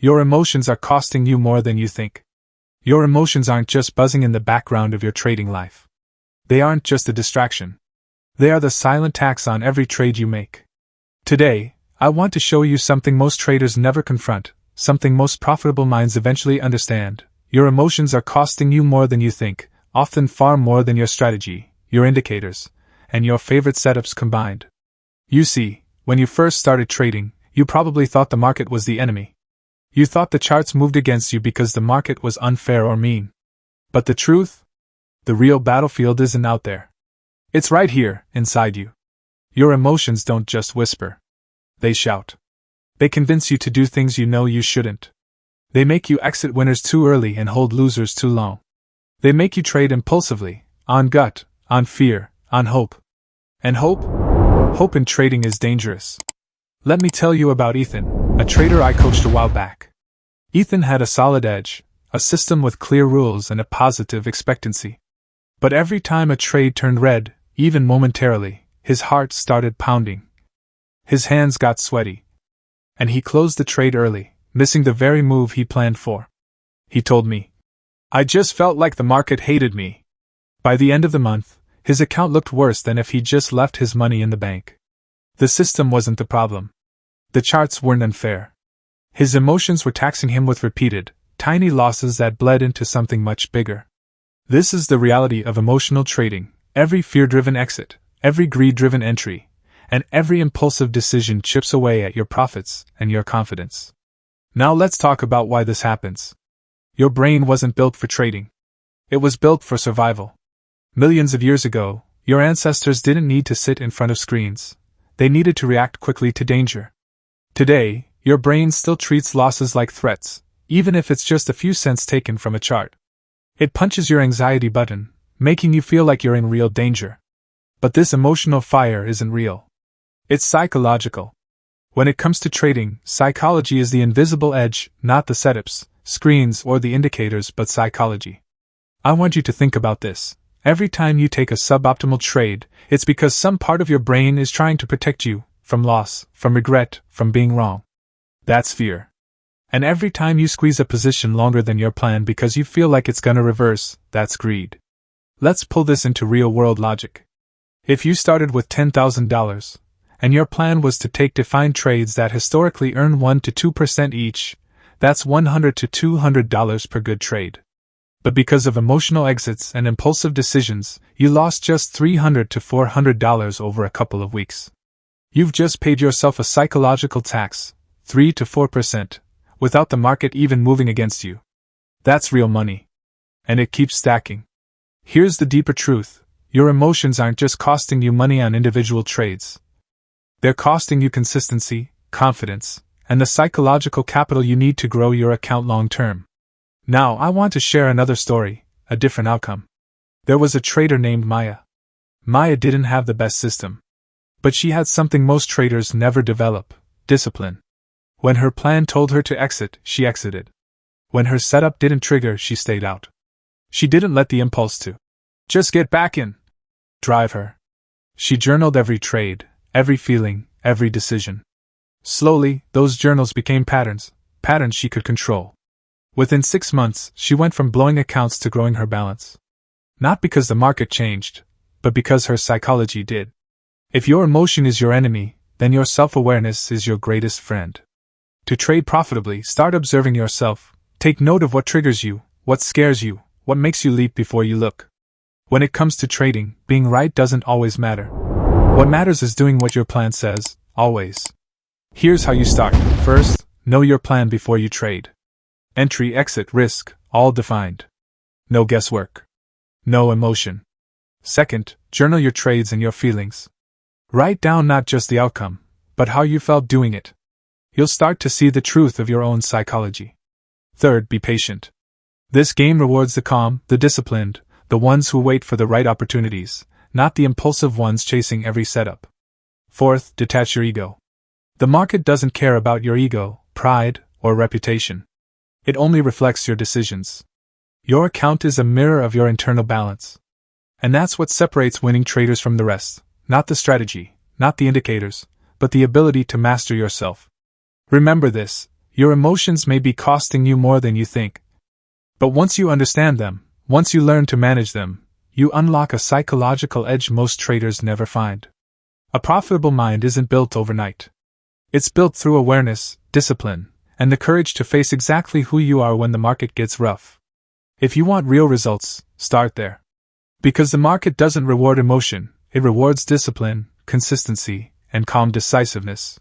Your emotions are costing you more than you think. Your emotions aren't just buzzing in the background of your trading life. They aren't just a distraction. They are the silent tax on every trade you make. Today, I want to show you something most traders never confront, something most profitable minds eventually understand. Your emotions are costing you more than you think, often far more than your strategy, your indicators, and your favorite setups combined. You see, when you first started trading, you probably thought the market was the enemy. You thought the charts moved against you because the market was unfair or mean. But the truth? The real battlefield isn't out there. It's right here, inside you. Your emotions don't just whisper. They shout. They convince you to do things you know you shouldn't. They make you exit winners too early and hold losers too long. They make you trade impulsively, on gut, on fear, on hope. And hope? Hope in trading is dangerous. Let me tell you about Ethan, a trader I coached a while back. Ethan had a solid edge, a system with clear rules and a positive expectancy. But every time a trade turned red, even momentarily, his heart started pounding. His hands got sweaty. And he closed the trade early, missing the very move he planned for. He told me, "I just felt like the market hated me." By the end of the month, his account looked worse than if he'd just left his money in the bank. The system wasn't the problem. The charts weren't unfair. His emotions were taxing him with repeated, tiny losses that bled into something much bigger. This is the reality of emotional trading. Every fear-driven exit, every greed-driven entry, and every impulsive decision chips away at your profits and your confidence. Now let's talk about why this happens. Your brain wasn't built for trading. It was built for survival. Millions of years ago, your ancestors didn't need to sit in front of screens. They needed to react quickly to danger. Today, your brain still treats losses like threats, even if it's just a few cents taken from a chart. It punches your anxiety button, making you feel like you're in real danger. But this emotional fire isn't real. It's psychological. When it comes to trading, psychology is the invisible edge, not the setups, screens, or the indicators, but psychology. I want you to think about this. Every time you take a suboptimal trade, it's because some part of your brain is trying to protect you from loss, from regret, from being wrong. That's fear. And every time you squeeze a position longer than your plan because you feel like it's gonna reverse, that's greed. Let's pull this into real-world logic. If you started with $10,000, and your plan was to take defined trades that historically earn 1 to 2% each, that's $100 to $200 per good trade. But because of emotional exits and impulsive decisions, you lost just $300 to $400 over a couple of weeks. You've just paid yourself a psychological tax, 3 to 4%, without the market even moving against you. That's real money. And it keeps stacking. Here's the deeper truth. Your emotions aren't just costing you money on individual trades. They're costing you consistency, confidence, and the psychological capital you need to grow your account long term. Now I want to share another story, a different outcome. There was a trader named Maya. Maya didn't have the best system. But she had something most traders never develop: discipline. When her plan told her to exit, she exited. When her setup didn't trigger, she stayed out. She didn't let the impulse to just get back in drive her. She journaled every trade, every feeling, every decision. Slowly, those journals became patterns she could control. Within 6 months, she went from blowing accounts to growing her balance. Not because the market changed, but because her psychology did. If your emotion is your enemy, then your self-awareness is your greatest friend. To trade profitably, start observing yourself. Take note of what triggers you, what scares you, what makes you leap before you look. When it comes to trading, being right doesn't always matter. What matters is doing what your plan says, always. Here's how you start. First, know your plan before you trade. Entry, exit, risk, all defined. No guesswork. No emotion. Second, journal your trades and your feelings. Write down not just the outcome, but how you felt doing it. You'll start to see the truth of your own psychology. Third, be patient. This game rewards the calm, the disciplined, the ones who wait for the right opportunities, not the impulsive ones chasing every setup. Fourth, detach your ego. The market doesn't care about your ego, pride, or reputation. It only reflects your decisions. Your account is a mirror of your internal balance. And that's what separates winning traders from the rest. Not the strategy, not the indicators, but the ability to master yourself. Remember this: Your emotions may be costing you more than you think. But once you understand them, once you learn to manage them, you unlock a psychological edge most traders never find. A profitable mind isn't built overnight. It's built through awareness, discipline, and the courage to face exactly who you are when the market gets rough. If you want real results, start there. Because the market doesn't reward emotion, it rewards discipline, consistency, and calm decisiveness.